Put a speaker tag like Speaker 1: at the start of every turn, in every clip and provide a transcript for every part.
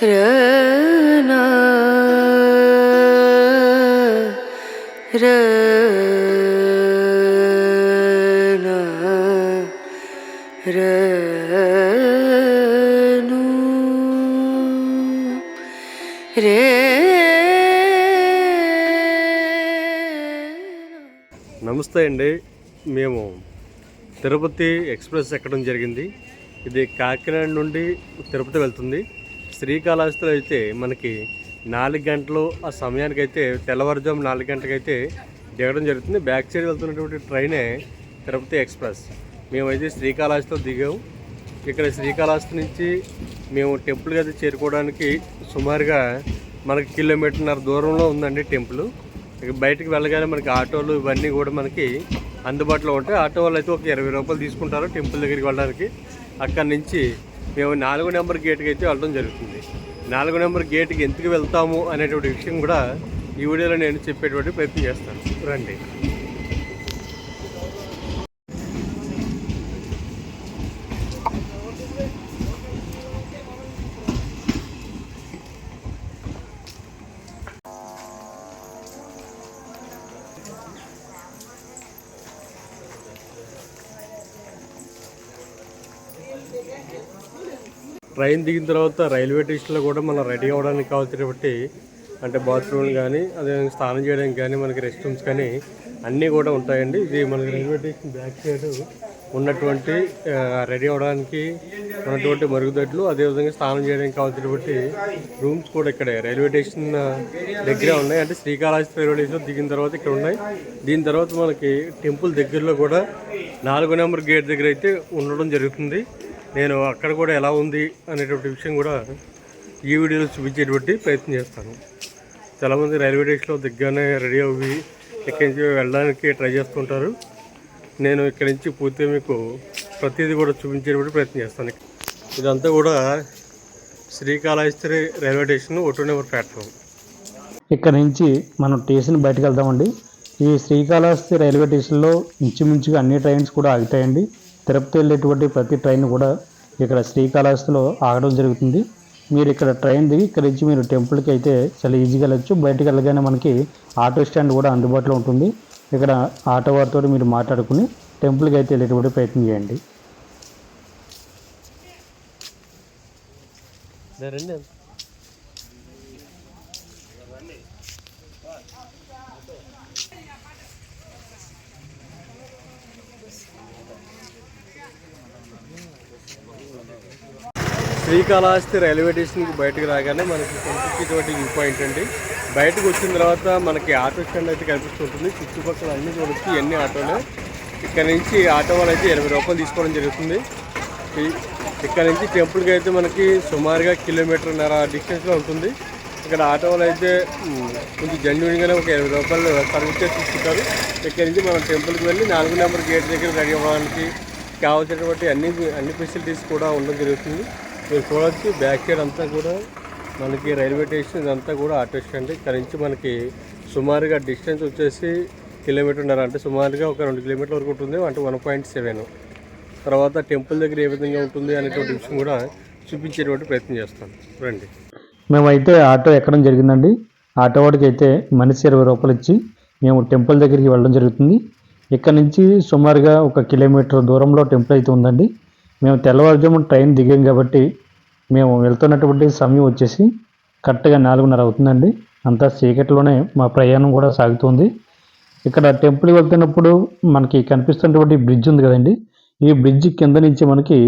Speaker 1: रना रना रनु रे।
Speaker 2: నమస్తే అండి. మేము తిరుపతి ఎక్స్ప్రెస్ ఎక్కడం జరిగింది. ఇది కాకినాడ నుండి తిరుపతి వెళ్తుంది. శ్రీకాళహస్తిలో అయితే మనకి 4 గంటలు ఆ సమయానికి అయితే తెల్లవారుజాము 4 గంటలకైతే దిగడం జరుగుతుంది. బ్యాక్ సైడ్ వెళ్తున్నటువంటి ట్రైనే తిరుపతి ఎక్స్ప్రెస్. మేమైతే శ్రీకాళహస్తిలో దిగాము. ఇక్కడ శ్రీకాళహస్తి నుంచి మేము టెంపుల్కి అయితే చేరుకోవడానికి సుమారుగా మనకి 1.5 కిలోమీటర్ల దూరంలో ఉందండి టెంపుల్. ఇక బయటకు వెళ్ళగానే మనకి ఆటోలు ఇవన్నీ కూడా మనకి అందుబాటులో ఉంటాయి. ఆటో వాళ్ళు అయితే ఒక 20 రూపాయలు తీసుకుంటారు టెంపుల్ దగ్గరికి వెళ్ళడానికి. అక్కడి నుంచి మేము 4 నెంబర్ గేట్కి అయితే వెళ్ళడం జరుగుతుంది. 4 నెంబర్ గేట్కి ఎందుకు వెళ్తాము అనేటువంటి విషయం కూడా ఈ వీడియోలో నేను చెప్పేటువంటి ప్రయత్నం చేస్తాను. రండి. ట్రైన్ దిగిన తర్వాత రైల్వే స్టేషన్లో కూడా మనం రెడీ అవ్వడానికి కావాల్సినటువంటి అంటే బాత్రూమ్లు కానీ అదే స్నానం చేయడానికి కానీ మనకి రెస్ట్ రూమ్స్ కానీ అన్నీ కూడా ఉంటాయండి. ఇది మనకి రైల్వే స్టేషన్ బ్యాక్ సైడ్ ఉన్నటువంటి రెడీ అవ్వడానికి ఉన్నటువంటి మరుగుదొడ్లు, అదేవిధంగా స్నానం చేయడానికి కావాల్సినటువంటి రూమ్స్ కూడా ఇక్కడే రైల్వే స్టేషన్ దగ్గరే ఉన్నాయి. అంటే శ్రీకాళహస్తి రైల్వే స్టేషన్ దిగిన తర్వాత ఇక్కడ ఉన్నాయి. దీని తర్వాత మనకి టెంపుల్ దగ్గరలో కూడా 4 నెంబర్ గేట్ దగ్గర అయితే ఉండడం జరుగుతుంది. నేను అక్కడ కూడా ఎలా ఉంది అనేటువంటి విషయం కూడా ఈ వీడియోలో చూపించేటువంటి ప్రయత్నం చేస్తాను. చాలామంది రైల్వే స్టేషన్లో దిగ్గానే రెడీ అవ్వి ఇక్కడి నుంచి వెళ్ళడానికి ట్రై చేస్తుంటారు. నేను ఇక్కడి నుంచి పూర్తిగా మీకు ప్రతిదీ కూడా చూపించేటువంటి ప్రయత్నం చేస్తాను. ఇదంతా కూడా Srikalahasti railway station 1 number platform.
Speaker 3: ఇక్కడ నుంచి మనం స్టేషన్ బయటకు వెళ్దామండి. ఈ శ్రీకాళహస్తి రైల్వే స్టేషన్లో ఇంచుమించుగా అన్ని ట్రైన్స్ కూడా ఆగుతాయండి. తిరుపతి వెళ్ళేటువంటి ప్రతి ట్రైన్ కూడా ఇక్కడ శ్రీకాళహస్తిలో ఆగడం జరుగుతుంది. మీరు ఇక్కడ ట్రైన్ దిగి ఇక్కడ నుంచి మీరు టెంపుల్కి అయితే చాలా ఈజీగా వెళ్ళచ్చు. బయటకు వెళ్ళగానే మనకి ఆటో స్టాండ్ కూడా అందుబాటులో ఉంటుంది. ఇక్కడ ఆటో వారితో మీరు మాట్లాడుకుని టెంపుల్కి అయితే వెళ్ళేటువంటి ప్రయత్నం చేయండి.
Speaker 2: శ్రీకాళహస్తి రైల్వే స్టేషన్కి బయటకు రాగానే మనకి కనిపించేటువంటి వ్యూ పాయింట్ అండి. బయటకు వచ్చిన తర్వాత మనకి ఆటో స్టాండ్ అయితే కనిపిస్తుంటుంది. చుట్టుపక్కల అన్నీ చూడొచ్చు, ఎన్ని ఆటోలు. ఇక్కడ నుంచి ఆటో వాళ్ళు అయితే 20 రూపాయలు తీసుకోవడం జరుగుతుంది. ఇక్కడ నుంచి టెంపుల్కి అయితే మనకి సుమారుగా 1.5 కిలోమీటర్ల డిస్టెన్స్లో ఉంటుంది. ఇక్కడ ఆటో వాళ్ళు అయితే కొంచెం జెన్యూన్గానే ఒక 20 రూపాయలు సర్వీస్ చేసి తీసుకుంటారు. ఇక్కడ నుంచి మనం టెంపుల్కి వెళ్ళి 4 నెంబర్ గేట్ దగ్గర రెడీ అవ్వడానికి కావాల్సినటువంటి అన్ని ఫెసిలిటీస్ కూడా ఉండడం జరుగుతుంది. మీరు చూడవచ్చు బ్యాక్ సైడ్ అంతా కూడా మనకి రైల్వే స్టేషన్ ఇదంతా కూడా ఆటో స్టాండ్. ఇక్కడ నుంచి మనకి సుమారుగా డిస్టెన్స్ వచ్చేసి 1.5 కిలోమీటర్న్నర, అంటే సుమారుగా ఒక 2 కిలోమీటర్ల వరకు ఉంటుంది, అంటే 1.7. తర్వాత టెంపుల్ దగ్గర ఏ విధంగా ఉంటుంది అనేటువంటి విషయం కూడా చూపించేటువంటి ప్రయత్నం చేస్తాను. రండి.
Speaker 3: మేమైతే ఆటో ఎక్కడం జరిగిందండి. ఆటో వాడికి అయితే మనిషి 20 రూపాయలు ఇచ్చి మేము టెంపుల్ దగ్గరికి వెళ్ళడం జరుగుతుంది. ఇక్కడ నుంచి సుమారుగా 1 కిలోమీటర్ దూరంలో టెంపుల్ అయితే ఉందండి. మేము తెల్లవారుజామున ట్రైన్ దిగాం కాబట్టి మేము వెళ్తున్నటువంటి సమయం వచ్చేసి కరెక్ట్గా 4:30 అవుతుందండి. అంతా చీకటిలోనే మా ప్రయాణం కూడా సాగుతుంది. ఇక్కడ టెంపుల్కి వెళ్తున్నప్పుడు మనకి కనిపిస్తున్నటువంటి బ్రిడ్జ్ ఉంది కదండి. ఈ బ్రిడ్జ్ కింద నుంచి మనకి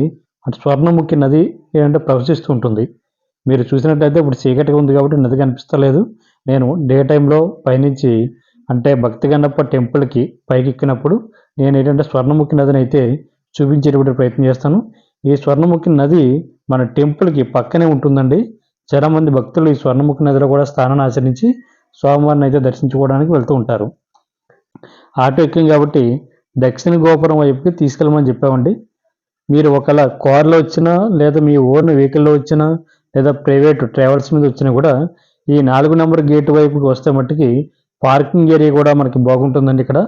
Speaker 3: స్వర్ణముఖి నది ఏంటంటే ప్రవహిస్తూ ఉంటుంది. మీరు చూసినట్లయితే ఇప్పుడు చీకటిగా ఉంది కాబట్టి నది కనిపిస్తలేదు. నేను డే టైంలో పైనుంచి అంటే భక్తి గణప టెంపుల్కి పైకి ఎక్కినప్పుడు నేను ఏంటంటే స్వర్ణముఖి నదిని అయితే చూపించేటువంటి ప్రయత్నం చేస్తాను. ఈ స్వర్ణముఖి నది మన టెంపుల్కి పక్కనే ఉంటుందండి. చాలామంది భక్తులు ఈ స్వర్ణముఖి నదిలో కూడా స్నానాన్ని ఆచరించి స్వామివారిని అయితే దర్శించుకోవడానికి వెళ్తూ ఉంటారు. ఆటో ఎక్కాం కాబట్టి దక్షిణ గోపురం వైపుకి తీసుకెళ్ళమని చెప్పామండి. మీరు ఒకవేళ కార్లో వచ్చినా లేదా మీ ఓన్ వెహికల్లో వచ్చినా లేదా ప్రైవేట్ ట్రావెల్స్ మీద వచ్చినా కూడా ఈ 4 నెంబర్ గేట్ వైపుకి వస్తే మట్టుకి పార్కింగ్ ఏరియా కూడా మనకి బాగుంటుందండి. ఇక్కడ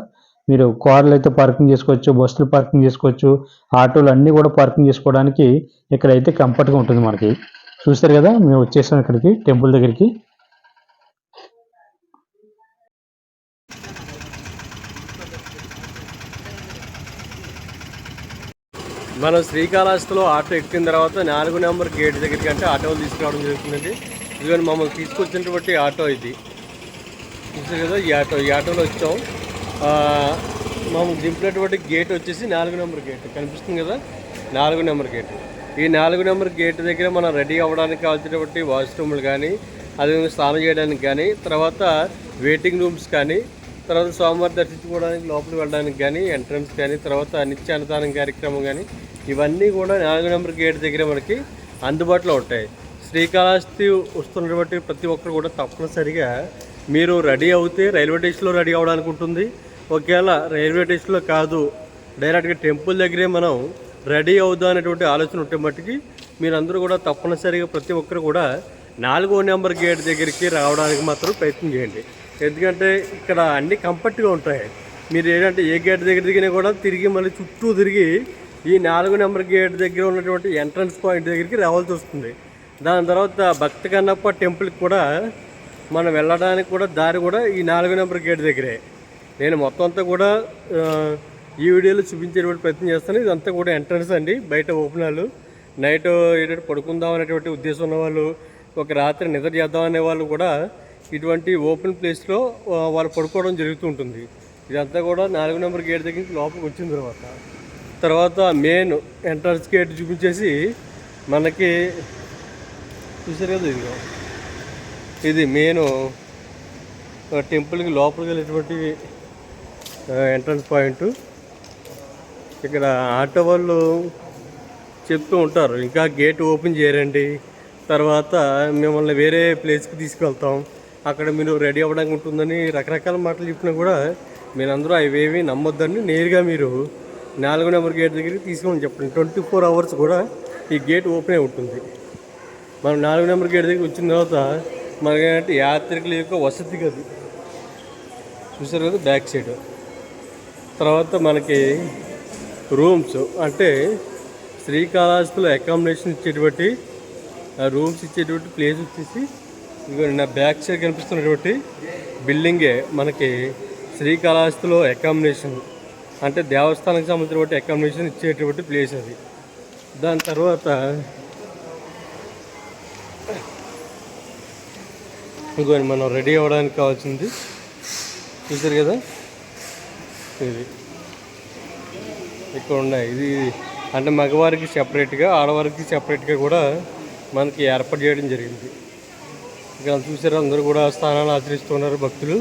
Speaker 3: మీరు కార్లు అయితే పార్కింగ్ చేసుకోవచ్చు, బస్సులు పార్కింగ్ చేసుకోవచ్చు, ఆటోలు అన్నీ కూడా పార్కింగ్ చేసుకోవడానికి ఇక్కడైతే కంఫర్ట్గా ఉంటుంది మనకి. చూస్తారు కదా, మేము వచ్చేసాం ఇక్కడికి టెంపుల్ దగ్గరికి.
Speaker 2: మనం శ్రీకాళహస్తిలో ఆటో ఎక్కిన తర్వాత 4 నెంబర్ గేట్ దగ్గరికి అంటే ఆటోలు తీసుకురావడం జరుగుతుందండి. ఇదిగోని మమ్మల్ని తీసుకొచ్చినటువంటి ఆటో ఇది చూసారు కదా. ఈ ఆటోలో వచ్చాం. మమ్మల్ని దింపినటువంటి గేట్ వచ్చేసి 4 నెంబర్ గేట్ కనిపిస్తుంది కదా, 4 నెంబర్ గేట్. ఈ 4 నెంబర్ గేట్ దగ్గర మనం రెడీ అవ్వడానికి కావాల్సినటువంటి వాష్రూమ్లు కానీ, అదేవిధంగా స్నానం చేయడానికి కానీ, తర్వాత వెయిటింగ్ రూమ్స్ కానీ, తర్వాత స్వామివారి దర్శించుకోవడానికి లోపలికి వెళ్ళడానికి కానీ, ఎంట్రన్స్ కానీ, తర్వాత నిత్య అన్నదానం కార్యక్రమం కానీ, ఇవన్నీ కూడా 4 నెంబర్ గేట్ దగ్గర మనకి అందుబాటులో ఉంటాయి. శ్రీకాళహస్తి వస్తున్నటువంటి ప్రతి ఒక్కరు కూడా తప్పనిసరిగా మీరు రెడీ అవుతే రైల్వే స్టేషన్లో రెడీ అవ్వడానికి ఉంటుంది. ఒకవేళ రైల్వే స్టేషన్లో కాదు, డైరెక్ట్గా టెంపుల్ దగ్గరే మనం రెడీ అవుదాం అనేటువంటి ఆలోచన ఉంటే మట్టుకి మీరందరూ కూడా తప్పనిసరిగా ప్రతి ఒక్కరు కూడా 4వ నెంబర్ గేట్ దగ్గరికి రావడానికి మాత్రం ప్రయత్నం చేయండి. ఎందుకంటే ఇక్కడ అన్నీ కంఫర్ట్గా ఉంటాయి. మీరు ఏంటంటే ఏ గేట్ దగ్గర దిగినా కూడా తిరిగి మళ్ళీ చుట్టూ తిరిగి ఈ 4 నెంబర్ గేట్ దగ్గర ఉన్నటువంటి ఎంట్రన్స్ పాయింట్ దగ్గరికి రావాల్సి వస్తుంది. దాని తర్వాత భక్త కన్నప్ప టెంపుల్కి కూడా మనం వెళ్ళడానికి కూడా దారి కూడా ఈ 4 నెంబర్ గేట్ దగ్గరే. నేను మొత్తం అంతా కూడా ఈ వీడియోలో చూపించేటువంటి ప్రయత్నం చేస్తాను. ఇదంతా కూడా ఎంట్రన్స్ అండి, బయట ఓపెనాలు. నైట్ ఏంటంటే పడుకుందాం అనేటువంటి ఉద్దేశం ఉన్న వాళ్ళు, ఒక రాత్రి నిద్ర చేద్దాం అనే వాళ్ళు కూడా ఇటువంటి ఓపెన్ ప్లేస్లో వాళ్ళు పడుకోవడం జరుగుతూ ఉంటుంది. ఇదంతా కూడా 4 నెంబర్ గేట్ దగ్గరికి లోపలికి వచ్చిన తర్వాత మెయిన్ ఎంట్రన్స్ గేట్ చూపించేసి మనకి చూసారు కదా, ఇదిగో ఇది మెయిన్ టెంపుల్కి లోపలికి వెళ్ళేటువంటి ఎంట్రన్స్ పాయింట్. ఇక్కడ ఆటో వాళ్ళు చెప్తూ ఉంటారు, ఇంకా గేట్ ఓపెన్ చేయరండి, తర్వాత మిమ్మల్ని వేరే ప్లేస్కి తీసుకెళ్తాం, అక్కడ మీరు రెడీ అవ్వడానికి ఉంటుందని రకరకాల మాటలు చెప్పినా కూడా మీరందరూ అవేవి నమ్మొద్దండి. నేరుగా మీరు 4 నెంబర్ గేట్ దగ్గరికి తీసుకోమని చెప్పండి. 24 అవర్స్ కూడా ఈ గేట్ ఓపెన్ అయి ఉంటుంది. మనం 4 నెంబర్ గేట్ దగ్గరికి వచ్చిన తర్వాత మనకేంటంటే యాత్రికుల యొక్క వసతి గది చూసారు కదా, బ్యాక్ సైడ్. తర్వాత మనకి రూమ్స్ అంటే శ్రీకాళహస్తిలో అకామిడేషన్ ఇచ్చేటువంటి రూమ్స్ ఇచ్చేటువంటి ప్లేస్ వచ్చేసి ఇదిగో నా బ్యాక్ సైడ్ కనిపిస్తున్నటువంటి బిల్డింగే మనకి శ్రీకాళహస్తిలో అకామిడేషన్ అంటే దేవస్థానానికి సంబంధించినటువంటి అకామిడేషన్ ఇచ్చేటువంటి ప్లేస్ అది. దాని తర్వాత ఇంకో మనం రెడీ అవ్వడానికి కావాల్సింది చూసారు కదా, ఇది ఇక్కడ ఉన్నాయి. ఇది అంటే మగవారికి సెపరేట్గా, ఆడవారికి సెపరేట్గా కూడా మనకి ఏర్పాటు చేయడం జరిగింది. ఇక్కడ చూసారు అందరూ కూడా స్థానాలు ఆచరిస్తున్నారు భక్తులు.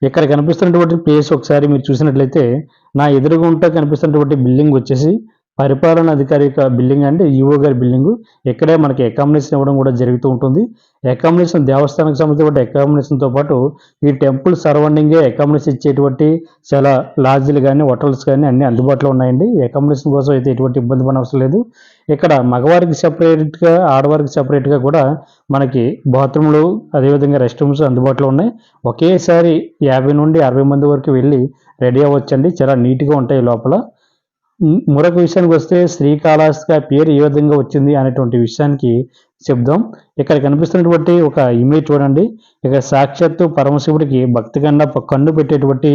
Speaker 3: ఇక్కడ కనిపిస్తున్నటువంటి ప్లేస్ ఒకసారి మీరు చూసినట్లయితే నా ఎదురుగుంటా కనిపిస్తున్నటువంటి బిల్డింగ్ వచ్చేసి పరిపాలన అధికారి యొక్క బిల్డింగ్ అంటే ఈఓ గారి బిల్డింగు. ఇక్కడే మనకి అకామిడేషన్ ఇవ్వడం కూడా జరుగుతూ ఉంటుంది. అకామిడేషన్ దేవస్థానానికి సంబంధించిన అకామిడేషన్తో పాటు ఈ టెంపుల్ సరౌండింగే అకామిడేషన్ ఇచ్చేటువంటి చాలా లాడ్జ్లు కానీ హోటల్స్ కానీ అన్నీ అందుబాటులో ఉన్నాయండి. అకామిడేషన్ కోసం అయితే ఎటువంటి ఇబ్బంది పడవసరం లేదు. ఇక్కడ మగవారికి సెపరేట్గా, ఆడవారికి సెపరేట్గా కూడా మనకి బాత్రూమ్లు అదేవిధంగా రెస్ట్ రూమ్స్ అందుబాటులో ఉన్నాయి. ఒకేసారి 50 నుండి 60 మంది వరకు వెళ్ళి రెడీ అవ్వచ్చండి. చాలా నీట్గా ఉంటాయి లోపల. మరొక విషయానికి వస్తే శ్రీకాళహస్తిగా పేరు ఏ విధంగా వచ్చింది అనేటువంటి విషయానికి చెప్దాం. ఇక్కడ కనిపిస్తున్నటువంటి ఒక ఇమేజ్ చూడండి. ఇక్కడ సాక్షాత్తు పరమశివుడికి భక్తి కన్ను పెట్టేటువంటి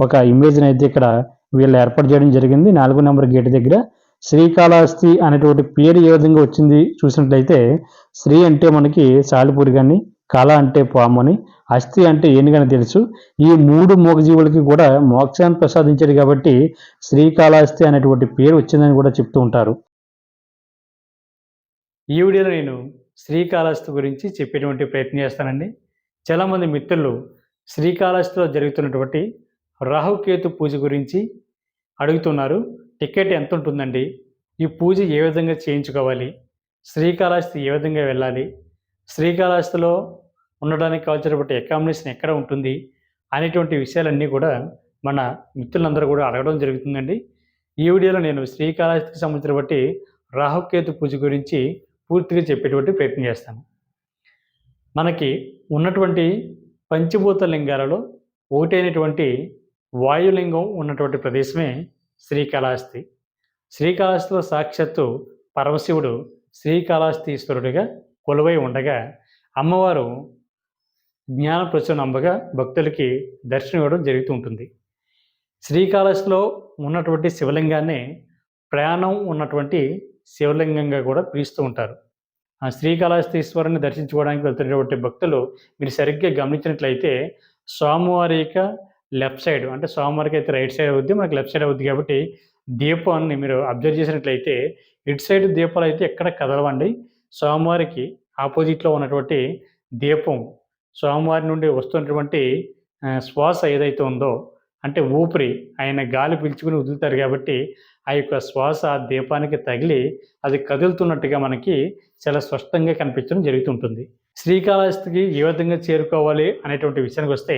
Speaker 3: ఒక ఇమేజ్ని అయితే ఇక్కడ వీళ్ళు ఏర్పాటు చేయడం జరిగింది 4 నెంబర్ గేట్ దగ్గర. శ్రీకాళహస్తి అనేటువంటి పేరు ఏ విధంగా వచ్చింది చూసినట్లయితే, శ్రీ అంటే మనకి సాలిపూరి కానీ, కళ అంటే పాము అని, అస్థి అంటే ఏనుగని తెలుసు. ఈ 3 మూగజీవులకి కూడా మోక్షాన్ని ప్రసాదించాడు కాబట్టి శ్రీకాళహస్తి అనేటువంటి పేరు వచ్చిందని కూడా చెప్తూ ఉంటారు. ఈ వీడియోలో నేను శ్రీకాళహస్తి గురించి చెప్పేటువంటి ప్రయత్నం చేస్తానండి. చాలామంది మిత్రులు శ్రీకాళహస్తిలో జరుగుతున్నటువంటి రాహుకేతు పూజ గురించి అడుగుతున్నారు. టికెట్ ఎంత ఉంటుందండి, ఈ పూజ ఏ విధంగా చేయించుకోవాలి, శ్రీకాళహస్తి ఏ విధంగా వెళ్ళాలి, శ్రీకాళహస్తిలో ఉండడానికి కావాల్సినటువంటి అకామిడేషన్ ఎక్కడ ఉంటుంది అనేటువంటి విషయాలన్నీ కూడా మన మిత్రులందరూ కూడా అడగడం జరుగుతుందండి. ఈ వీడియోలో నేను శ్రీకాళహస్తికి సంబంధించినటువంటి రాహుకేతు పూజ గురించి పూర్తిగా చెప్పేటువంటి ప్రయత్నం చేస్తాను. మనకి ఉన్నటువంటి పంచభూత లింగాలలో ఒకటైనటువంటి వాయులింగం ఉన్నటువంటి ప్రదేశమే శ్రీకాళహస్తి. శ్రీకాళహస్తిలో సాక్షాత్తు పరమశివుడు శ్రీకాళహస్తీశ్వరుడిగా కొలువై ఉండగా అమ్మవారు జ్ఞాన ప్రచురణంబగా భక్తులకి దర్శనం ఇవ్వడం జరుగుతూ ఉంటుంది. శ్రీకాళహస్తిలో ఉన్నటువంటి శివలింగాన్ని ప్రాణం ఉన్నటువంటి శివలింగంగా కూడా పిలుస్తూ ఉంటారు. ఆ శ్రీకాళహస్తీశ్వరుని దర్శించుకోవడానికి వెళ్తున్నటువంటి భక్తులు మీరు సరిగ్గా గమనించినట్లయితే స్వామివారి యొక్క లెఫ్ట్ సైడ్, అంటే స్వామివారికి అయితే రైట్ సైడ్ అవుద్ది, మనకి లెఫ్ట్ సైడ్ అవుద్ది కాబట్టి దీపాన్ని మీరు అబ్జర్వ్ చేసినట్లయితే ఇటు సైడ్ దీపాలు అయితే ఎక్కడ కదలవండి. స్వామివారికి ఆపోజిట్లో ఉన్నటువంటి దీపం స్వామివారి నుండి వస్తున్నటువంటి శ్వాస ఏదైతే ఉందో, అంటే ఊపిరి, ఆయన గాలి పీల్చుకుని వదులుతారు కాబట్టి ఆ యొక్క శ్వాస దీపానికి తగిలి అది కదులుతున్నట్టుగా మనకి చాలా స్పష్టంగా కనిపించడం జరుగుతుంటుంది. శ్రీకాళహస్తికి ఏ విధంగా చేరుకోవాలి అనేటువంటి విషయానికి వస్తే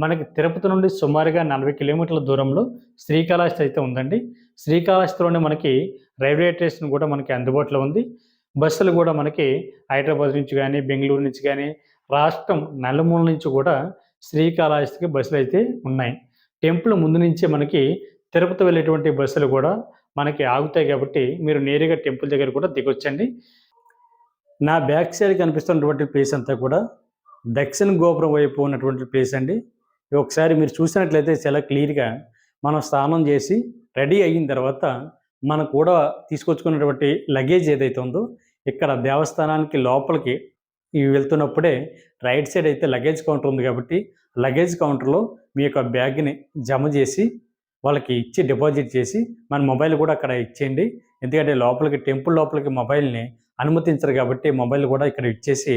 Speaker 3: మనకి తిరుపతి నుండి సుమారుగా 40 కిలోమీటర్ల దూరంలో శ్రీకాళహస్తి అయితే ఉందండి. శ్రీకాళహస్తిలోనే మనకి రైల్వే స్టేషన్ కూడా మనకి అందుబాటులో ఉంది. బస్సులు కూడా మనకి హైదరాబాద్ నుంచి కానీ, బెంగళూరు నుంచి కానీ, రాష్ట్రం నలుమూల నుంచి కూడా శ్రీకాళహస్తికి బస్సులు అయితే ఉన్నాయి. టెంపుల్ ముందు నుంచే మనకి తిరుపతి వెళ్ళేటువంటి బస్సులు కూడా మనకి ఆగుతాయి కాబట్టి మీరు నేరుగా టెంపుల్ దగ్గర కూడా దిగొచ్చండి. నా బ్యాక్ సైడ్ కనిపిస్తున్నటువంటి ప్లేస్ అంతా కూడా దక్షిణ గోపురం వైపు ఉన్నటువంటి ప్లేస్ అండి. ఒకసారి మీరు చూసినట్లయితే చాలా క్లియర్గా మనం స్నానం చేసి రెడీ అయిన తర్వాత మనం కూడా తీసుకొచ్చుకున్నటువంటి లగేజ్ ఏదైతే ఉందో ఇక్కడ దేవస్థానానికి లోపలికి వెళ్తున్నప్పుడే రైట్ సైడ్ అయితే లగేజ్ కౌంటర్ ఉంది కాబట్టి లగేజ్ కౌంటర్లో మీ యొక్క బ్యాగ్ని జమ చేసి వాళ్ళకి ఇచ్చి డిపాజిట్ చేసి మన మొబైల్ కూడా అక్కడ ఇచ్చేయండి. ఎందుకంటే లోపలికి టెంపుల్ లోపలికి మొబైల్ని అనుమతించరు కాబట్టి మొబైల్ కూడా ఇక్కడ ఇచ్చేసి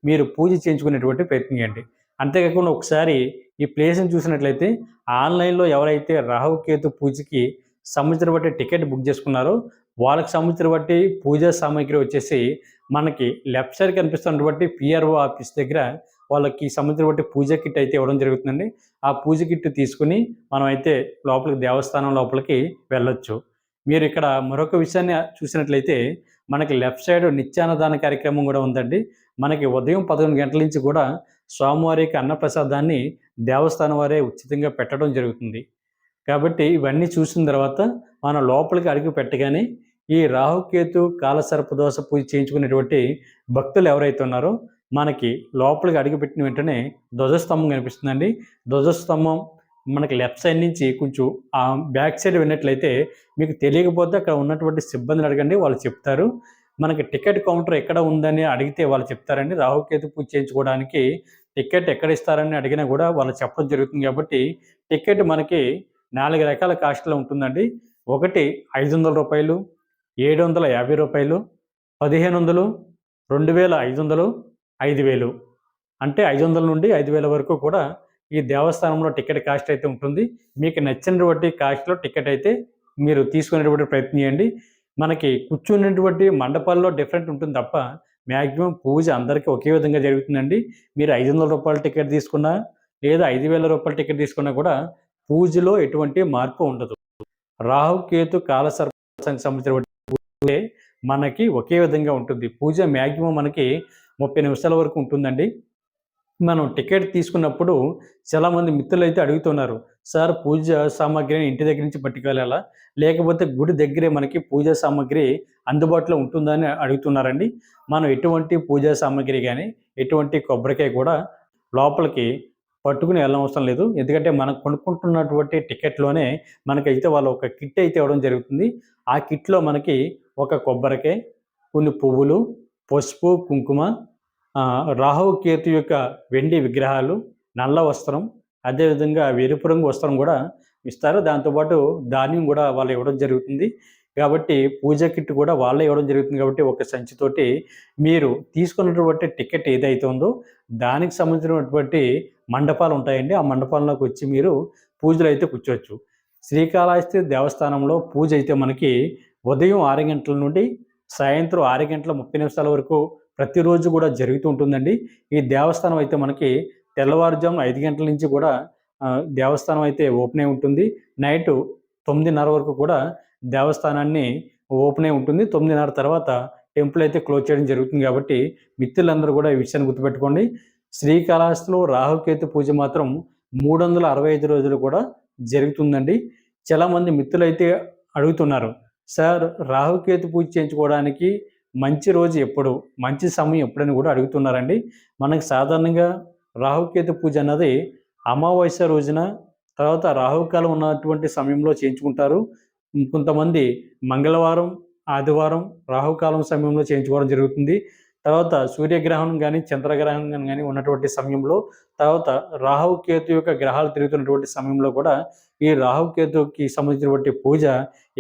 Speaker 3: మీరు పూజ చేయించుకునేటువంటి ప్రయత్నం చేయండి. అంతేకాకుండా ఒకసారి ఈ ప్లేస్ని చూసినట్లయితే ఆన్లైన్లో ఎవరైతే రాహుకేతు పూజకి సంబంధించిన బట్టి టికెట్ బుక్ చేసుకున్నారో వాళ్ళకి సంబంధించిన బట్టి పూజా సామాగ్రి వచ్చేసి మనకి లెఫ్ట్ సైడ్ కనిపిస్తున్నటువంటి పిఆర్ఓ ఆఫీస్ దగ్గర వాళ్ళకి సంబంధించిన బట్టి పూజ కిట్ అయితే ఇవ్వడం జరుగుతుందండి. ఆ పూజ కిట్ తీసుకుని మనం అయితే లోపలికి దేవస్థానం లోపలికి వెళ్ళొచ్చు. మీరు ఇక్కడ మరొక విషయాన్ని చూసినట్లయితే మనకి లెఫ్ట్ సైడ్ నిత్యాన్నదాన కార్యక్రమం కూడా ఉందండి. మనకి ఉదయం 11 గంటల నుంచి కూడా స్వామివారికి అన్నప్రసాదాన్ని దేవస్థానం వారే ఉచితంగా పెట్టడం జరుగుతుంది. కాబట్టి ఇవన్నీ చూసిన తర్వాత మనం లోపలికి అడుగు పెట్టగానే ఈ రాహుకేతు కాలసర్పదోష పూజ చేయించుకునేటువంటి భక్తులు ఎవరైతే ఉన్నారో మనకి లోపలికి అడుగుపెట్టిన వెంటనే ధ్వజస్తంభం కనిపిస్తుందండి. ధ్వజస్తంభం మనకి లెఫ్ట్ సైడ్ నుంచి కొంచెం ఆ బ్యాక్ సైడ్ విన్నట్లయితే మీకు తెలియకపోతే అక్కడ ఉన్నటువంటి సిబ్బందిని అడగండి, వాళ్ళు చెప్తారు. మనకి టికెట్ కౌంటర్ ఎక్కడ ఉందని అడిగితే వాళ్ళు చెప్తారండి. రాహుకేతు పూజ చేయించుకోవడానికి టికెట్ ఎక్కడ ఇస్తారని అడిగినా కూడా వాళ్ళు చెప్పడం జరుగుతుంది. కాబట్టి టికెట్ మనకి 4 రకాల కాస్ట్లో ఉంటుందండి. ఒకటి 500 రూపాయలు, 750 రూపాయలు, 1500, 2500, 5000, అంటే 500 నుండి 5000 వరకు కూడా ఈ దేవస్థానంలో టికెట్ కాస్ట్ అయితే ఉంటుంది. మీకు నచ్చినటువంటి కాస్ట్లో టికెట్ అయితే మీరు తీసుకునేటువంటి ప్రయత్నం చేయండి. మనకి కూర్చున్నటువంటి మండపాల్లో డిఫరెంట్ ఉంటుంది తప్ప మ్యాక్సిమం పూజ అందరికీ ఒకే విధంగా జరుగుతుందండి. మీరు 500 రూపాయల టికెట్ తీసుకున్నా లేదా 5000 రూపాయల టికెట్ తీసుకున్నా కూడా పూజలో ఎటువంటి మార్పు ఉండదు. రాహుకేతు కాలసర్పానికి సంబంధించినటువంటి పూజ మనకి ఒకే విధంగా ఉంటుంది. పూజ మ్యాక్సిమం మనకి 30 నిమిషాల వరకు ఉంటుందండి. మనం టికెట్ తీసుకున్నప్పుడు చాలామంది మిత్రులు అయితే అడుగుతున్నారు, సార్ పూజ సామాగ్రిని ఇంటి దగ్గర నుంచి పట్టుకెళ్ళాలా లేకపోతే గుడి దగ్గరే మనకి పూజా సామాగ్రి అందుబాటులో ఉంటుందా అని అడుగుతున్నారండి. మనం ఎటువంటి పూజా సామాగ్రి కానీ ఎటువంటి కొబ్బరికాయ కూడా లోపలికి పట్టుకుని వెళ్ళనవసరం లేదు. ఎందుకంటే మనం కొనుక్కుంటున్నటువంటి టికెట్లోనే మనకైతే వాళ్ళు ఒక కిట్ అయితే ఇవ్వడం జరుగుతుంది. ఆ కిట్లో మనకి ఒక కొబ్బరికాయ, కొన్ని పువ్వులు, పసుపు, కుంకుమ, రాహుకేతు యొక్క వెండి విగ్రహాలు, నల్ల వస్త్రం, అదేవిధంగా ఎరుపు రంగు వస్త్రం కూడా ఇస్తారు. దాంతోపాటు ధాన్యం కూడా వాళ్ళు ఇవ్వడం జరుగుతుంది. కాబట్టి పూజ కిట్ కూడా వాళ్ళే ఇవ్వడం జరుగుతుంది. కాబట్టి ఒక సంచితోటి మీరు తీసుకున్నటువంటి టికెట్ ఏదైతే ఉందో దానికి సంబంధించినటువంటి మండపాలు ఉంటాయండి. ఆ మండపాల్లోకి వచ్చి మీరు పూజలు అయితే కూర్చోవచ్చు. శ్రీకాళహస్తి దేవస్థానంలో పూజ అయితే మనకి ఉదయం 6 గంటల నుండి సాయంత్రం 6:30 వరకు ప్రతిరోజు కూడా జరుగుతూ ఉంటుందండి. ఈ దేవస్థానం అయితే మనకి తెల్లవారుజాము 5 గంటల నుంచి కూడా దేవస్థానం అయితే ఓపెన్ అయి ఉంటుంది. నైటు 9:30 వరకు కూడా దేవస్థానాన్ని ఓపెన్ అయి ఉంటుంది. 9:30 తర్వాత టెంపుల్ అయితే క్లోజ్ చేయడం జరుగుతుంది. కాబట్టి మిత్రులందరూ కూడా ఈ విషయాన్ని గుర్తుపెట్టుకోండి. శ్రీకాళహస్తిలో రాహుకేతు పూజ మాత్రం 365 రోజులు కూడా జరుగుతుందండి. చాలామంది మిత్రులు అయితే అడుగుతున్నారు, సార్ రాహుకేతు పూజ చేయించుకోవడానికి మంచి రోజు ఎప్పుడు, మంచి సమయం ఎప్పుడని కూడా అడుగుతున్నారండి. మనకి సాధారణంగా రాహుకేతు పూజ అన్నది అమావాస్య రోజున, తర్వాత రాహుకాలం ఉన్నటువంటి సమయంలో చేయించుకుంటారు. కొంతమంది మంగళవారం, ఆదివారం రాహుకాలం సమయంలో చేయించుకోవడం జరుగుతుంది. తర్వాత సూర్యగ్రహణం కానీ, చంద్రగ్రహణం కానీ ఉన్నటువంటి సమయంలో, తర్వాత రాహుకేతు యొక్క గ్రహాలు తిరుగుతున్నటువంటి సమయంలో కూడా ఈ రాహుకేతుకి సంబంధించినటువంటి పూజ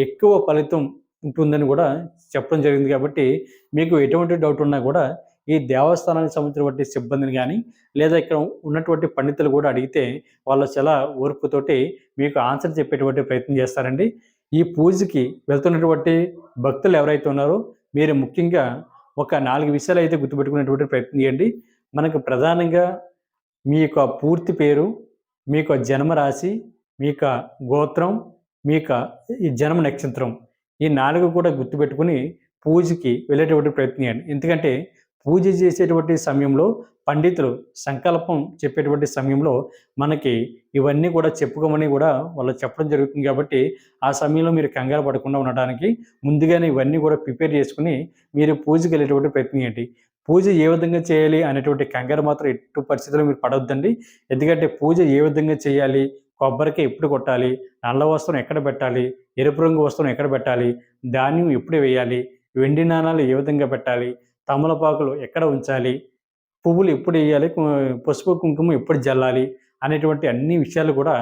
Speaker 3: ఎక్కువ ఫలితం ఉంటుందని కూడా చెప్పడం జరిగింది. కాబట్టి మీకు ఎటువంటి డౌట్ ఉన్నా కూడా ఈ దేవస్థానానికి సంబంధించినటువంటి సిబ్బందిని కానీ, లేదా ఇక్కడ ఉన్నటువంటి పండితులు కూడా అడిగితే వాళ్ళు చాలా ఓర్పుతోటి మీకు ఆన్సర్ చెప్పేటువంటి ప్రయత్నం చేస్తారండి. ఈ పూజకి వెళ్తున్నటువంటి భక్తులు ఎవరైతే ఉన్నారో మీరు ముఖ్యంగా ఒక 4 విషయాలు అయితే గుర్తుపెట్టుకునేటువంటి ప్రయత్నం చేయండి. మనకు ప్రధానంగా మీ యొక్క పూర్తి పేరు, మీ యొక్క జన్మరాశి, మీ యొక్క గోత్రం, మీ యొక్క ఈ జన్మ నక్షత్రం, ఈ 4 కూడా గుర్తుపెట్టుకుని పూజకి వెళ్ళేటువంటి ప్రయత్నం చేయండి. ఎందుకంటే పూజ చేసేటువంటి సమయంలో పండితులు సంకల్పం చెప్పేటువంటి సమయంలో మనకి ఇవన్నీ కూడా చెప్పుకోమని కూడా వాళ్ళు చెప్పడం జరుగుతుంది. కాబట్టి ఆ సమయంలో మీరు కంగారు పడకుండా ఉండడానికి ముందుగానే ఇవన్నీ కూడా ప్రిపేర్ చేసుకుని మీరు పూజకి వెళ్ళేటువంటి ప్రయత్నం చేయండి. పూజ ఏ విధంగా చేయాలి అనేటువంటి కంగారు మాత్రం ఎట్టి పరిస్థితుల్లో మీరు పడవద్దండి. ఎందుకంటే పూజ ఏ విధంగా చేయాలి, కొబ్బరికాయ ఎప్పుడు కొట్టాలి, నల్ల వస్త్రం ఎక్కడ పెట్టాలి, ఎరుపు రంగు వస్త్రం ఎక్కడ పెట్టాలి, ధాన్యం ఎప్పుడు వేయాలి, వెండి నాణాలు ఏ విధంగా పెట్టాలి, తమలపాకులు ఎక్కడ ఉంచాలి, పువ్వులు ఎప్పుడు వేయాలి, పసుపు కుంకుమ ఎప్పుడు జల్లాలి అనేటువంటి అన్ని విషయాలు కూడా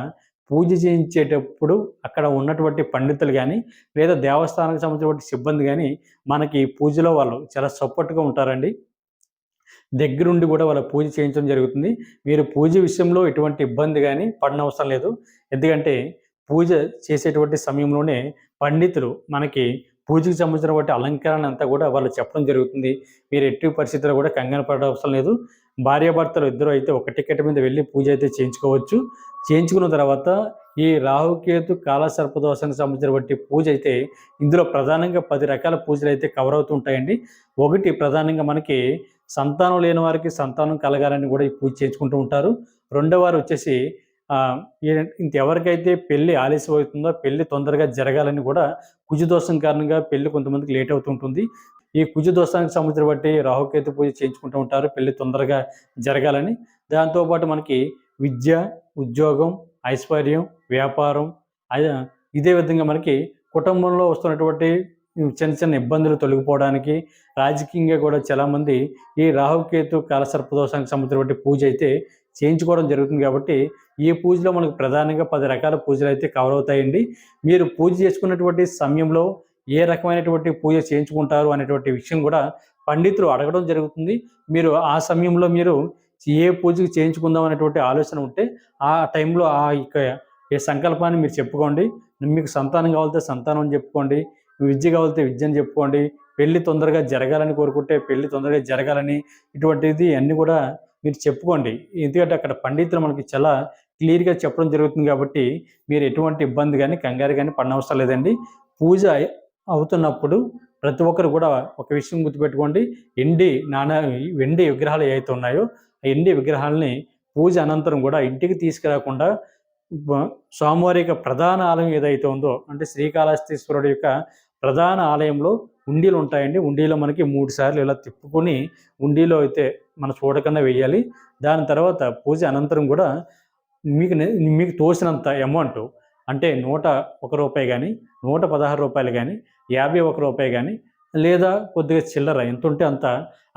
Speaker 3: పూజ చేయించేటప్పుడు అక్కడ ఉన్నటువంటి పండితులు కానీ, లేదా దేవస్థానానికి సంబంధించినటువంటి సిబ్బంది కానీ మనకి పూజలో వాళ్ళు చాలా సపోర్ట్గా ఉంటారండి. దగ్గరుండి కూడా వాళ్ళ పూజ చేయించడం జరుగుతుంది. మీరు పూజ విషయంలో ఎటువంటి ఇబ్బంది కానీ పడనవసరం లేదు. ఎందుకంటే పూజ చేసేటువంటి సమయంలోనే పండితులు మనకి పూజకు సంబంధించినటువంటి అలంకరణ అంతా కూడా వాళ్ళు చెప్పడం జరుగుతుంది. మీరు ఎట్టి పరిస్థితుల్లో కూడా కంగారు పడవసరం లేదు. భార్యాభర్తలు ఇద్దరు అయితే ఒక టికెట్ మీద వెళ్ళి పూజ అయితే చేయించుకోవచ్చు. చేయించుకున్న తర్వాత ఈ రాహుకేతు కాలసర్పదోషానికి సంబంధించినటువంటి పూజ అయితే ఇందులో ప్రధానంగా 10 రకాల పూజలు అయితే కవర్ అవుతూ ఉంటాయండి. ఒకటి ప్రధానంగా మనకి సంతానం లేని వారికి సంతానం కలగాలని కూడా ఈ పూజ చేయించుకుంటూ ఉంటారు. రెండో వారు వచ్చేసి ఇంకెవరికైతే పెళ్లి ఆలస్యం అవుతుందో పెళ్లి తొందరగా జరగాలని కూడా కుజదోషం కారణంగా పెళ్లి కొంతమందికి లేట్ అవుతుంటుంది. ఈ కుజదోషానికి సంబంధించినటువంటి రాహుకేతు పూజ చేయించుకుంటూ ఉంటారు పెళ్లి తొందరగా జరగాలని. దాంతోపాటు మనకి విద్య, ఉద్యోగం, ఐశ్వర్యం, వ్యాపారం, ఇదే విధంగా మనకి కుటుంబంలో వస్తున్నటువంటి చిన్న చిన్న ఇబ్బందులు తొలగిపోవడానికి, రాజకీయంగా కూడా చాలామంది ఈ రాహుకేతు కాలసర్పదోషానికి సంబంధించినటువంటి పూజ అయితే చేయించుకోవడం జరుగుతుంది. కాబట్టి ఈ పూజలో మనకు ప్రధానంగా 10 రకాల పూజలు అయితే కవర్ అవుతాయండి. మీరు పూజ చేసుకున్నటువంటి సమయంలో ఏ రకమైనటువంటి పూజ చేయించుకుంటారు అనేటువంటి విషయం కూడా పండితులు అడగడం జరుగుతుంది. మీరు ఆ సమయంలో మీరు ఏ పూజకు చేయించుకుందాం అనేటువంటి ఆలోచన ఉంటే ఆ టైంలో ఏ సంకల్పాన్ని మీరు చెప్పుకోండి. మీకు సంతానం కావాలితే సంతానం అని చెప్పుకోండి, విద్య కావాలితే విద్యని చెప్పుకోండి, పెళ్లి తొందరగా జరగాలని కోరుకుంటే పెళ్లి తొందరగా జరగాలని, ఇటువంటిది అన్నీ కూడా మీరు చెప్పుకోండి. ఎందుకంటే అక్కడ పండితులు మనకి చాలా క్లియర్గా చెప్పడం జరుగుతుంది. కాబట్టి మీరు ఎటువంటి ఇబ్బంది కానీ కంగారు కానీ పడనవసరం లేదండి. పూజ అవుతున్నప్పుడు ప్రతి ఒక్కరు కూడా ఒక విషయం గుర్తుపెట్టుకోండి. వెండి విగ్రహాలు ఏవైతే ఉన్నాయో ఆ ఎండి విగ్రహాలని పూజ అనంతరం కూడా ఇంటికి తీసుకురాకుండా స్వామివారి యొక్క ప్రధాన ఆలయం ఏదైతే ఉందో, అంటే శ్రీకాళహస్తీశ్వరుడు యొక్క ప్రధాన ఆలయంలో ఉండీలు ఉంటాయండి. ఉండీలో మనకి 3 సార్లు ఇలా తిప్పుకొని ఉండీలో అయితే మనం చూడకుండా వేయాలి. దాని తర్వాత పూజ అనంతరం కూడా మీకు తోసినంత అమౌంట్, అంటే ₹101 కానీ, ₹116 కానీ, ₹51 కానీ, లేదా కొద్దిగా చిల్లర ఎంత ఉంటే అంత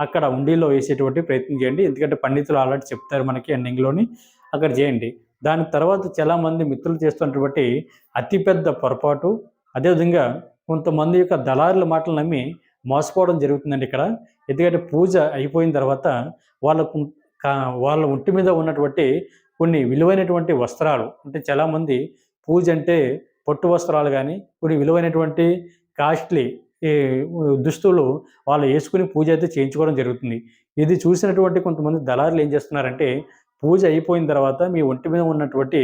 Speaker 3: అక్కడ ఉండీలో వేసేటువంటి ప్రయత్నం చేయండి. ఎందుకంటే పండితులు ఆల్రెడీ చెప్తారు మనకి ఎండింగ్లోని, అక్కడ చేయండి. దాని తర్వాత చాలామంది మిత్రులు చేస్తున్నటువంటి అతిపెద్ద పొరపాటు, అదేవిధంగా కొంతమంది యొక్క దళారుల మాటలు నమ్మి మోసపోవడం జరుగుతుందండి ఇక్కడ. ఎందుకంటే పూజ అయిపోయిన తర్వాత వాళ్ళ ఒంటి మీద ఉన్నటువంటి కొన్ని విలువైనటువంటి వస్త్రాలు, అంటే చాలామంది పూజ అంటే పట్టు వస్త్రాలు కానీ, కొన్ని విలువైనటువంటి కాస్ట్లీ దుస్తులు వాళ్ళు వేసుకుని పూజ అయితే చేయించుకోవడం జరుగుతుంది. ఇది చూసినటువంటి కొంతమంది దళారులు ఏం చేస్తున్నారంటే పూజ అయిపోయిన తర్వాత మీ ఒంటి మీద ఉన్నటువంటి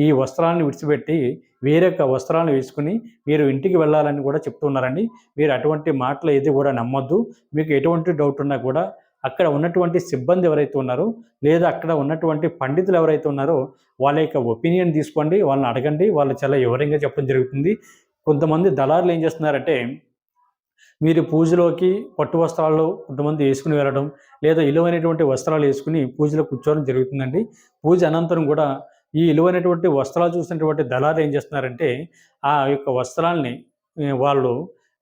Speaker 3: ఈ వస్త్రాలను విడిచిపెట్టి వేరొక వస్త్రాలను వేసుకుని మీరు ఇంటికి వెళ్ళాలని కూడా చెప్తున్నారండి. మీరు అటువంటి మాటలు ఏది కూడా నమ్మొద్దు. మీకు ఎటువంటి డౌట్ ఉన్నా కూడా అక్కడ ఉన్నటువంటి సిబ్బంది ఎవరైతే ఉన్నారో, లేదా అక్కడ ఉన్నటువంటి పండితులు ఎవరైతే ఉన్నారో వాళ్ళ యొక్క ఒపీనియన్ తీసుకోండి, వాళ్ళని అడగండి. వాళ్ళు చాలా వివరంగా చెప్పడం జరుగుతుంది. కొంతమంది దళారులు ఏం చేస్తున్నారంటే మీరు పూజలోకి పట్టు వస్త్రాలు కొంతమంది వేసుకుని వెళ్ళడం, లేదా విలువైనటువంటి వస్త్రాలు వేసుకుని పూజలో కూర్చోవడం జరుగుతుందండి. పూజ అనంతరం కూడా ఈ విలువైనటువంటి వస్త్రాలు చూసినటువంటి దళారులు ఏం చేస్తున్నారంటే ఆ యొక్క వస్త్రాల్ని వాళ్ళు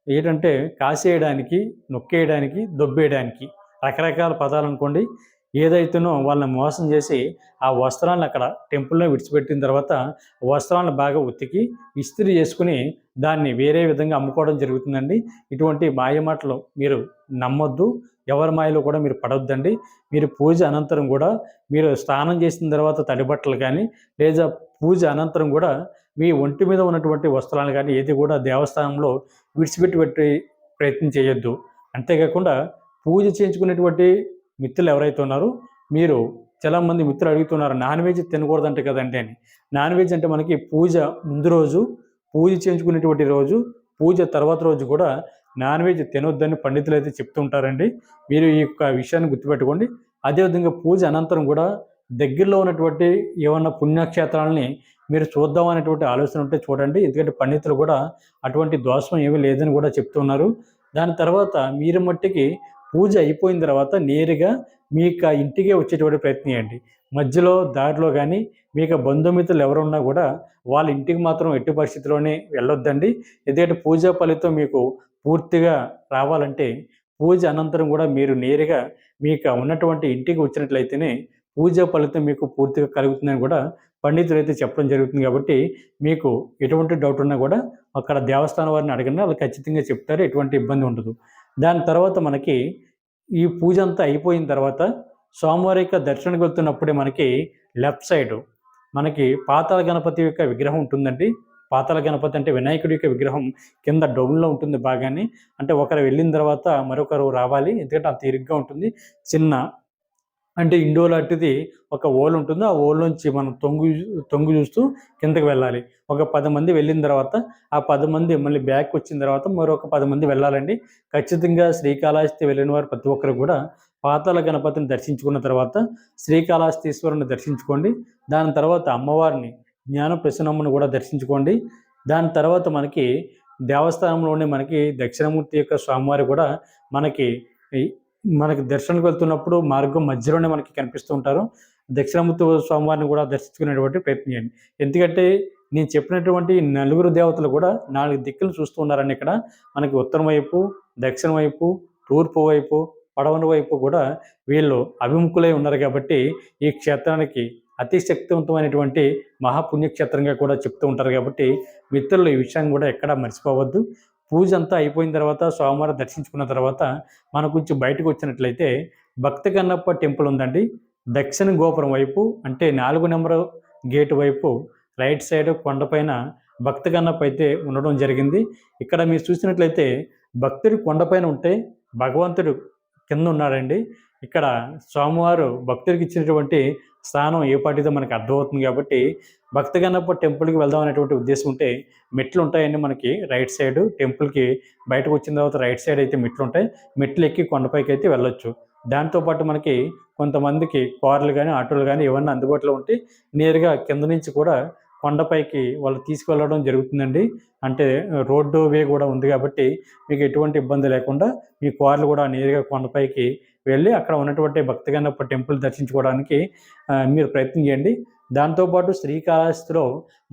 Speaker 3: ఏంటంటే కాసేయడానికి, నొక్కేయడానికి, దొబ్బేయడానికి రకరకాల పదాలనుకోండి. ఏదైతేనో వాళ్ళని మోసం చేసి ఆ వస్త్రాలను అక్కడ టెంపుల్‌లో విడిచిపెట్టిన తర్వాత వస్త్రాలను బాగా ఉతికి, ఇస్త్రీ చేసుకొని దాన్ని వేరే విధంగా అమ్ముకోవడం జరుగుతుందండి. ఇటువంటి మాయ మాటలు మీరు నమ్మొద్దు. ఎవరి మాయలో కూడా మీరు పడొద్దండి. మీరు పూజ అనంతరం కూడా మీరు స్నానం చేసిన తర్వాత తడి బట్టలు కానీ, లేదా పూజ అనంతరం కూడా మీ ఒంటి మీద ఉన్నటువంటి వస్త్రాలను కానీ ఏది కూడా దేవస్థానంలో విడిచిపెట్టి ప్రయత్నం చేయొద్దు. అంతేకాకుండా పూజ చేయించుకునేటువంటి మిత్రులు ఎవరైతే ఉన్నారో మీరు చాలామంది మిత్రులు అడుగుతున్నారు నాన్ వెజ్ తినకూడదంటే కదండి అని. నాన్ వెజ్ అంటే మనకి పూజ ముందు రోజు, పూజ చేయించుకునేటువంటి రోజు, పూజ తర్వాత రోజు కూడా నాన్ వెజ్ తినొద్దని పండితులు అయితే చెప్తూ ఉంటారండి. మీరు ఈ యొక్క విషయాన్ని గుర్తుపెట్టుకోండి. అదేవిధంగా పూజ అనంతరం కూడా దగ్గరలో ఉన్నటువంటి ఏమన్నా పుణ్యక్షేత్రాలని మీరు చూద్దాం అనేటువంటి ఆలోచన ఉంటే చూడండి. ఎందుకంటే పండితులు కూడా అటువంటి దోషం ఏమీ లేదని కూడా చెప్తున్నారు. దాని తర్వాత మీరు మట్టికి పూజ అయిపోయిన తర్వాత నేరుగా మీ ఇంటికే వచ్చేటువంటి ప్రయత్నం చేయండి. మధ్యలో దారిలో కానీ మీకు బంధుమిత్రులు ఎవరున్నా కూడా వాళ్ళ ఇంటికి మాత్రం ఎట్టి పరిస్థితిలోనే వెళ్ళొద్దండి. ఎందుకంటే పూజా ఫలితం మీకు పూర్తిగా రావాలంటే పూజ అనంతరం కూడా మీరు నేరుగా మీకు ఉన్నటువంటి ఇంటికి వచ్చినట్లయితేనే పూజా ఫలితం మీకు పూర్తిగా కలుగుతుందని కూడా పండితులు అయితే చెప్పడం జరుగుతుంది. కాబట్టి మీకు ఎటువంటి డౌట్ ఉన్నా కూడా అక్కడ దేవస్థానం వారిని అడగండి, వాళ్ళు ఖచ్చితంగా చెప్తారు. ఎటువంటి ఇబ్బంది ఉండదు. దాని తర్వాత మనకి ఈ పూజ అంతా అయిపోయిన తర్వాత స్వామివారి యొక్క దర్శనానికి వెళ్తున్నప్పుడే మనకి లెఫ్ట్ సైడ్ మనకి పాతాళ గణపతి యొక్క విగ్రహం ఉంటుందండి. పాతాళ గణపతి అంటే వినాయకుడి యొక్క విగ్రహం కింద డౌన్లో ఉంటుంది బాగానే. అంటే ఒకరు వెళ్ళిన తర్వాత మరొకరు రావాలి, ఎందుకంటే అంత ఇరుగ్గా ఉంటుంది. చిన్న అంటే ఇండో లాంటిది ఒక ఓల్ ఉంటుంది. ఆ ఓల్ నుంచి మనం తొంగు చూస్తూ కిందకి వెళ్ళాలి. ఒక 10 మంది వెళ్ళిన తర్వాత ఆ 10 మంది మళ్ళీ బ్యాక్ వచ్చిన తర్వాత మరొక 10 మంది వెళ్ళాలండి. ఖచ్చితంగా శ్రీకాళహస్తి వెళ్ళిన వారు ప్రతి ఒక్కరు కూడా పాతాళ గణపతిని దర్శించుకున్న తర్వాత శ్రీకాళహస్తీశ్వరుని దర్శించుకోండి. దాని తర్వాత అమ్మవారిని జ్ఞాన ప్రసన్నమ్మను కూడా దర్శించుకోండి. దాని తర్వాత మనకి దేవస్థానంలోనే మనకి దక్షిణమూర్తి యొక్క స్వామివారు కూడా మనకి దర్శనానికి వెళ్తున్నప్పుడు మార్గం మధ్యలోనే మనకి కనిపిస్తూ ఉంటారు. దక్షిణమూర్తి స్వామివారిని కూడా దర్శించుకునేటువంటి ప్రయత్నం చేయండి. ఎందుకంటే నేను చెప్పినటువంటి నలుగురు దేవతలు కూడా 4 దిక్కులు చూస్తూ ఉన్నారండి. ఇక్కడ మనకి ఉత్తరం వైపు, దక్షిణ వైపు, తూర్పు వైపు, పడమర వైపు కూడా వీళ్ళు అభిముఖులై ఉన్నారు. కాబట్టి ఈ క్షేత్రానికి అతి శక్తివంతమైనటువంటి మహాపుణ్యక్షేత్రంగా కూడా చెప్తూ ఉంటారు. కాబట్టి మిత్రులు ఈ విషయాన్ని కూడా ఎక్కడా మర్చిపోవద్దు. పూజ అంతా అయిపోయిన తర్వాత స్వామివారిని దర్శించుకున్న తర్వాత మనం కొంచెం బయటకు వచ్చినట్లయితే భక్తి కన్నప్ప టెంపుల్ ఉందండి. దక్షిణ గోపురం వైపు అంటే 4 నెంబర్ గేటు వైపు రైట్ సైడ్ కొండపైన భక్తి కన్నప్ప అయితే ఉండడం జరిగింది. ఇక్కడ మీరు చూసినట్లయితే భక్తుడు కొండపైన ఉంటే భగవంతుడు కింద ఉన్నాడండి. ఇక్కడ స్వామివారు భక్తుడికి ఇచ్చినటువంటి స్థానం ఏ పాటిదో మనకు అర్థమవుతుంది. కాబట్టి భక్తి కన్నప్ప టెంపుల్కి వెళ్దాం అనేటువంటి ఉద్దేశం ఉంటే మెట్లు ఉంటాయండి. మనకి రైట్ సైడ్ టెంపుల్కి బయటకు వచ్చిన తర్వాత రైట్ సైడ్ అయితే మెట్లు ఉంటాయి. మెట్లు ఎక్కి కొండపైకి అయితే వెళ్ళొచ్చు. దాంతోపాటు మనకి కొంతమందికి కార్లు కానీ ఆటోలు కానీ ఏమన్నా అందుబాటులో ఉంటే నేరుగా కింద నుంచి కూడా కొండపైకి వాళ్ళు తీసుకువెళ్ళడం జరుగుతుందండి. అంటే రోడ్డు వే కూడా ఉంది కాబట్టి మీకు ఎటువంటి ఇబ్బంది లేకుండా మీ కార్లు కూడా నేరుగా కొండపైకి వెళ్ళి అక్కడ ఉన్నటువంటి భక్తి కన్నప్ప టెంపుల్ దర్శించుకోవడానికి మీరు ప్రయత్నం చేయండి. దాంతోపాటు శ్రీకాళహస్తిలో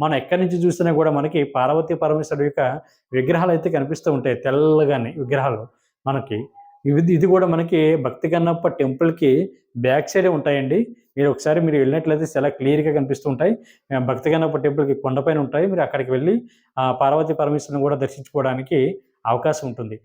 Speaker 3: మనం ఎక్కడి నుంచి చూసినా కూడా మనకి పార్వతీ పరమేశ్వరుడు యొక్క విగ్రహాలు అయితే కనిపిస్తూ ఉంటాయి. తెల్లగానే విగ్రహాలు మనకి ఇది కూడా మనకి భక్తి కన్నప్ప టెంపుల్కి బ్యాక్ సైడే ఉంటాయండి. మీరు వెళ్ళినట్లయితే చాలా క్లియర్గా కనిపిస్తూ ఉంటాయి. భక్తి కన్నప్ప టెంపుల్కి కొండపైన ఉంటాయి. మీరు అక్కడికి వెళ్ళి పార్వతీ పరమేశ్వరుని కూడా దర్శించుకోవడానికి అవకాశం ఉంటుంది.